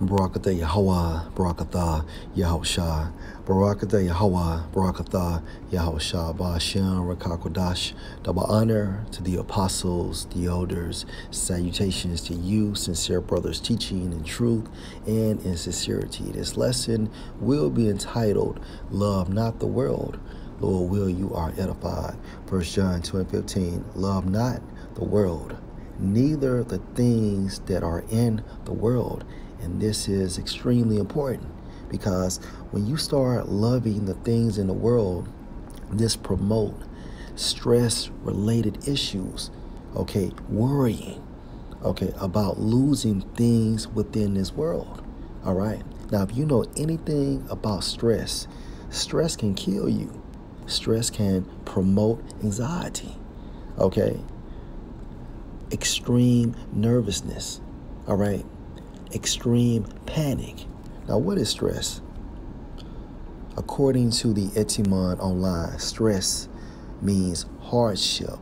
Barakatah Yahweh, Barakatah Yahushua, Barakatah Yahweh, Barakatah Yahushua, Ba'ashem, Rakakwadash. Double honor to the apostles, the elders. Salutations to you, sincere brothers, teaching in truth and in sincerity. This lesson will be entitled, Love Not the World. Lord, will you are edified. 1 John 2:15, love not the world, neither the things that are in the world. And this is extremely important because when you start loving the things in the world, this promote stress-related issues, okay, worrying, okay, about losing things within this world, all right? Now, if you know anything about stress, stress can kill you. Stress can promote anxiety, okay? Extreme nervousness, all right? Extreme panic. Now, what is stress? According to the Etymon online, stress means hardship,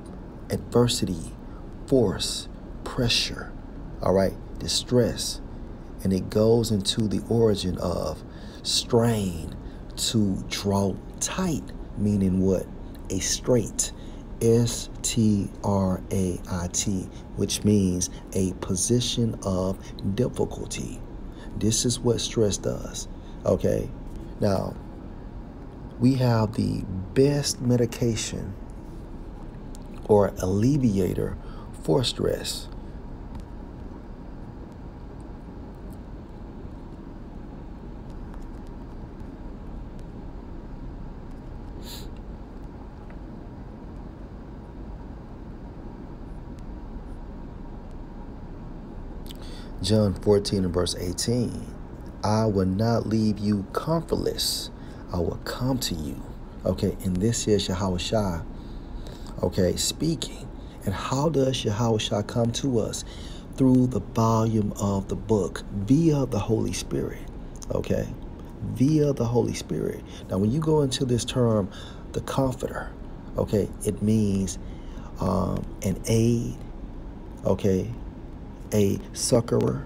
adversity, force, pressure, all right, distress. And it goes into the origin of strain, to draw tight, meaning what? A straight, S-T-R-A-I-T, which means a position of difficulty. This is what stress does, okay? Now, we have the best medication or alleviator for stress. John 14 and verse 18, I will not leave you comfortless. I will come to you. Okay, and this is Yahushua, okay, speaking. And how does Yahushua come to us? Through the volume of the book, via the Holy Spirit, okay? Via the Holy Spirit. Now, when you go into this term, the comforter, okay, it means an aid, okay, a succorer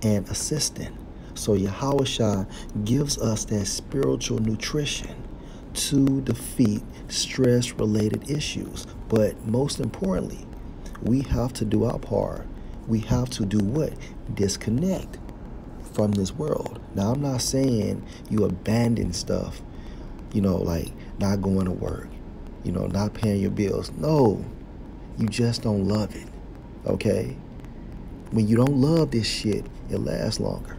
and assistant. So Yahushua gives us that spiritual nutrition to defeat stress-related issues. But most importantly, we have to do our part. We have to do what? Disconnect from this world. Now, I'm not saying you abandon stuff, you know, like not going to work, you know, not paying your bills. No, you just don't love it, okay? When you don't love this shit, it lasts longer.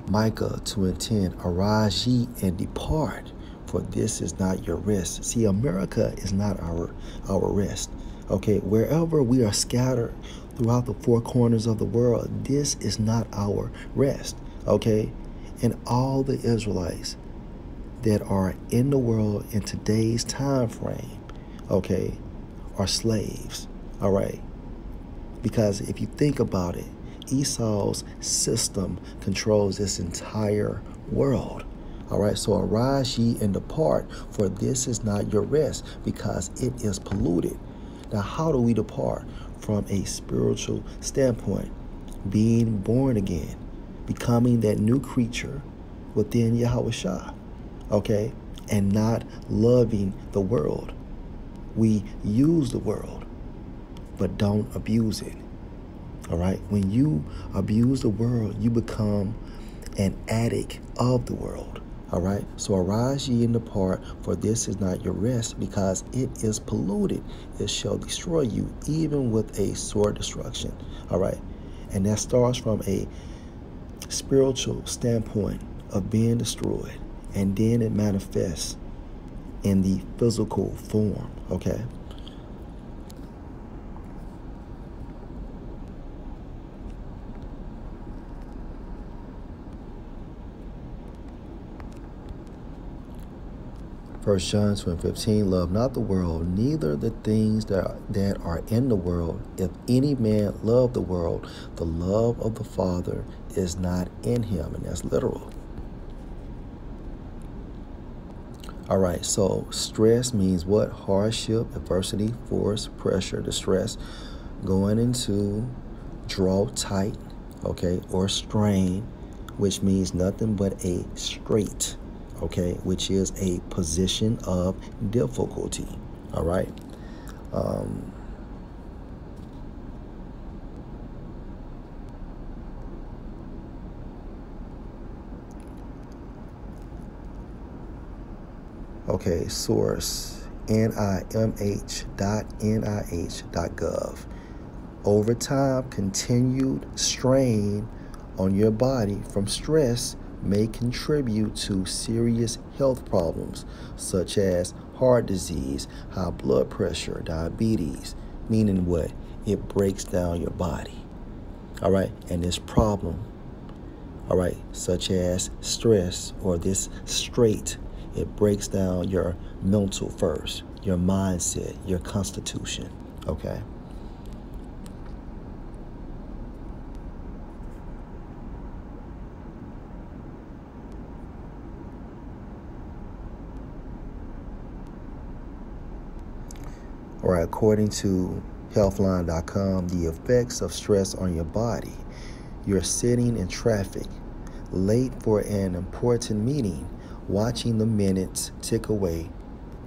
Micah 2:10, arise ye and depart, for this is not your rest. See, America is not our rest. Okay, wherever we are scattered throughout the four corners of the world, this is not our rest. Okay, and all the Israelites that are in the world in today's time frame, okay, are slaves. All right, because if you think about it, Esau's system controls this entire world. All right, so arise ye and depart, for this is not your rest, because it is polluted. Now, how do we depart? From a spiritual standpoint, being born again, becoming that new creature within Yahushua, okay, and not loving the world. We use the world, but don't abuse it. All right, when you abuse the world, you become an addict of the world. All right, so arise ye and depart, for this is not your rest, because it is polluted. It shall destroy you, even with a sore destruction. All right, and that starts from a spiritual standpoint of being destroyed, and then it manifests in the physical form. Okay. First John 2:15, love not the world, neither the things that are in the world. If any man love the world, the love of the Father is not in him. And that's literal. All right, so stress means what? Hardship, adversity, force, pressure, distress, going into draw tight, okay, or strain, which means nothing but a straight, okay, which is a position of difficulty. All right. Okay, source nimh.nih.gov. Over time, continued strain on your body from stress may contribute to serious health problems such as heart disease, high blood pressure, diabetes, meaning what? It breaks down your body. All right, and this problem, all right, such as stress or this straight, it breaks down your mental first, your mindset, your constitution, okay? All right, according to healthline.com, the effects of stress on your body. You're sitting in traffic, late for an important meeting, watching the minutes tick away,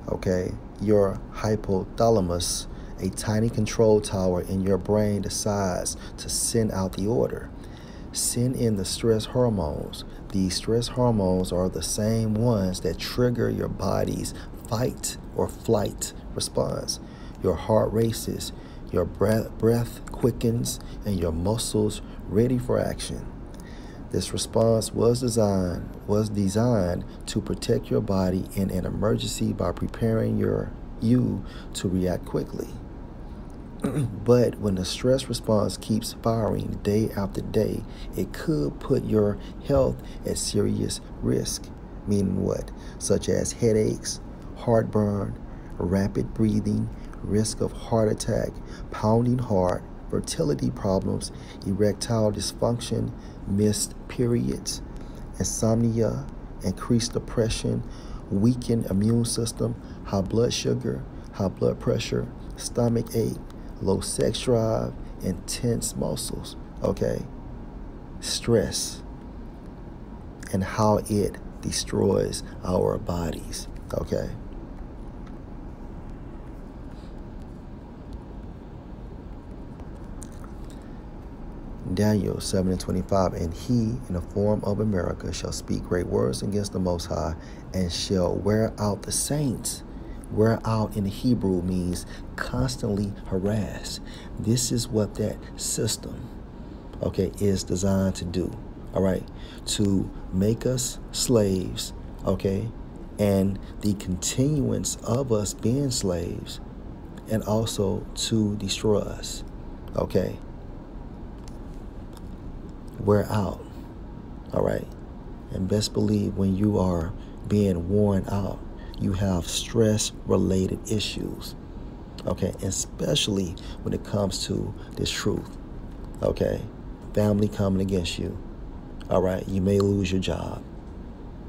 okay? Your hypothalamus, a tiny control tower in your brain, decides to send out the order. Send in the stress hormones. These stress hormones are the same ones that trigger your body's fight or flight response. Your heart races, your breath quickens, and your muscles ready for action. This response was designed to protect your body in an emergency by preparing you to react quickly. But when the stress response keeps firing day after day, it could put your health at serious risk. Meaning what? Such as headaches, heartburn, rapid breathing, risk of heart attack, pounding heart, fertility problems, erectile dysfunction, missed periods, insomnia, increased depression, weakened immune system, high blood sugar, high blood pressure, stomach ache, low sex drive, and tense muscles, okay? Stress and how it destroys our bodies, okay? Daniel 7:25, and he, in the form of America, shall speak great words against the Most High, and shall wear out the saints. Wear out in Hebrew means constantly harass. This is what that system, okay, is designed to do, all right? To make us slaves, okay? And the continuance of us being slaves, and also to destroy us, okay? Wear out, all right? And best believe when you are being worn out, you have stress-related issues, okay? Especially when it comes to this truth, okay? Family coming against you, all right? You may lose your job,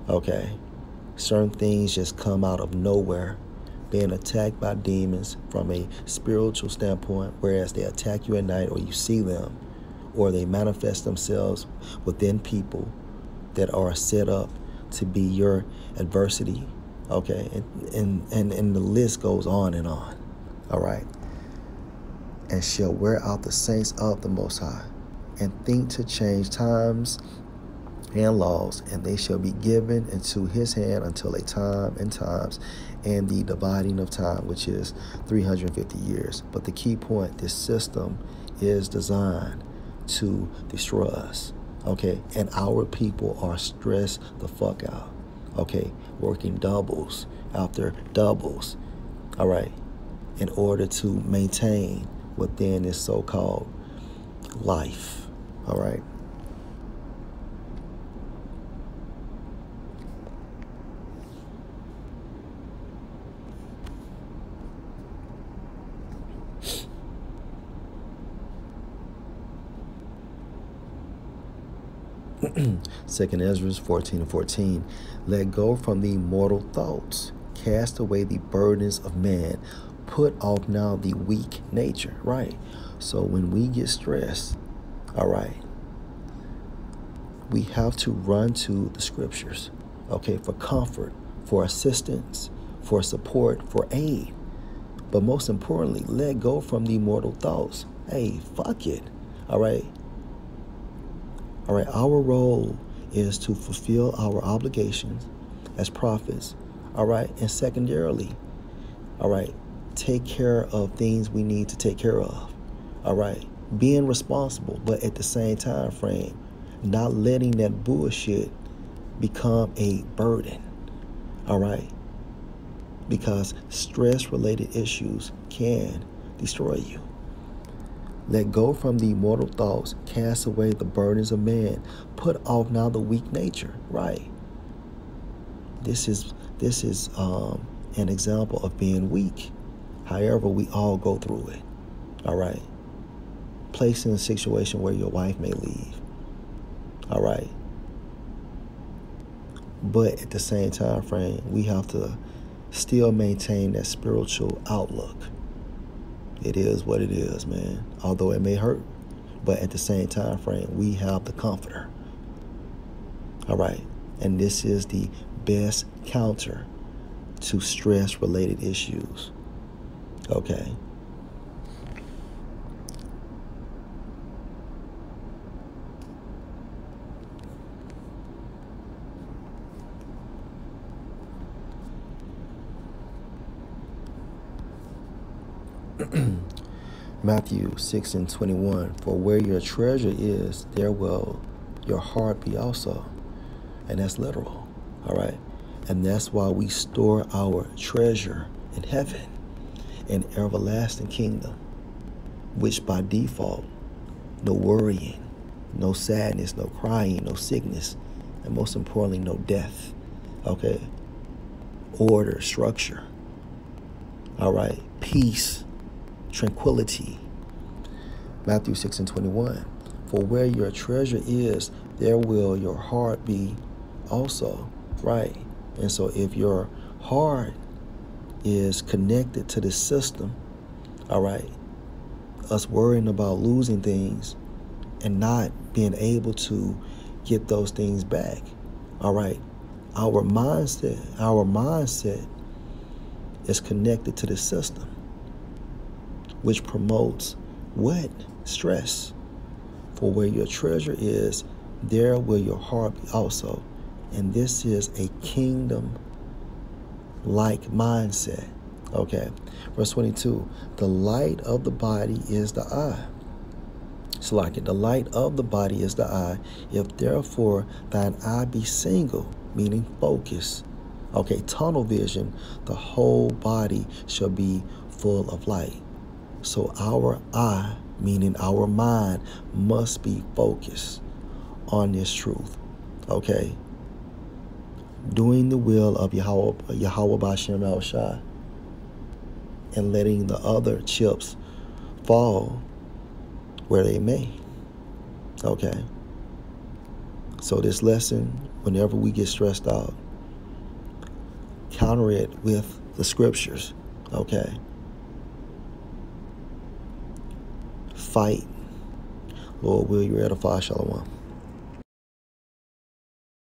okay? Certain things just come out of nowhere, being attacked by demons from a spiritual standpoint, whereas they attack you at night or you see them, or they manifest themselves within people that are set up to be your adversity, okay? And the list goes on and on, all right? And shall wear out the saints of the Most High, and think to change times and laws, and they shall be given into his hand until a time and times, and the dividing of time, which is 350 years. But the key point, this system is designed to destroy us, okay? And our people are stressed the fuck out, okay? Working doubles after doubles, all right? In order to maintain within this so-called life, all right? Second Ezra 14:14, let go from the mortal thoughts cast away the burdens of man, put off now the weak nature, right? So when we get stressed, all right, we have to run to the scriptures, okay, for comfort, for assistance, for support, for aid. But most importantly, let go from the mortal thoughts. Hey, fuck it. All right. All right. Our role is to fulfill our obligations as prophets. All right. And secondarily, all right, take care of things we need to take care of. All right. Being responsible, but at the same time frame, not letting that bullshit become a burden. All right. Because stress-related issues can destroy you. Let go from the mortal thoughts, cast away the burdens of man, put off now the weak nature. Right. This is an example of being weak. However, we all go through it. All right. Placed in a situation where your wife may leave. All right. But at the same time frame, we have to still maintain that spiritual outlook. It is what it is, man. Although it may hurt, but at the same time frame, we have the comforter. All right. And this is the best counter to stress-related issues. Okay. Matthew 6:21, for where your treasure is, there will your heart be also. And that's literal. All right. And that's why we store our treasure in heaven, an everlasting kingdom, which by default, no worrying, no sadness, no crying, no sickness, and most importantly, no death. Okay. Order, structure. All right. Peace, tranquility. Matthew 6:21, for where your treasure is, there will your heart be also. Right. And so if your heart is connected to the system, all right, us worrying about losing things and not being able to get those things back, all right, our mindset is connected to the system, which promotes what? Stress. For where your treasure is, there will your heart be also. And this is a kingdom-like mindset. Okay. Verse 22, the light of the body is the eye. So like it, the light of the body is the eye. If therefore thine eye be single, meaning focus, okay, tunnel vision, the whole body shall be full of light. So our eye, meaning our mind, must be focused on this truth. Okay. Doing the will of Yahweh B'Shem El Shai and letting the other chips fall where they may. Okay. So this lesson, whenever we get stressed out, counter it with the scriptures. Okay. Fight. Lord, will you edify? Shalom.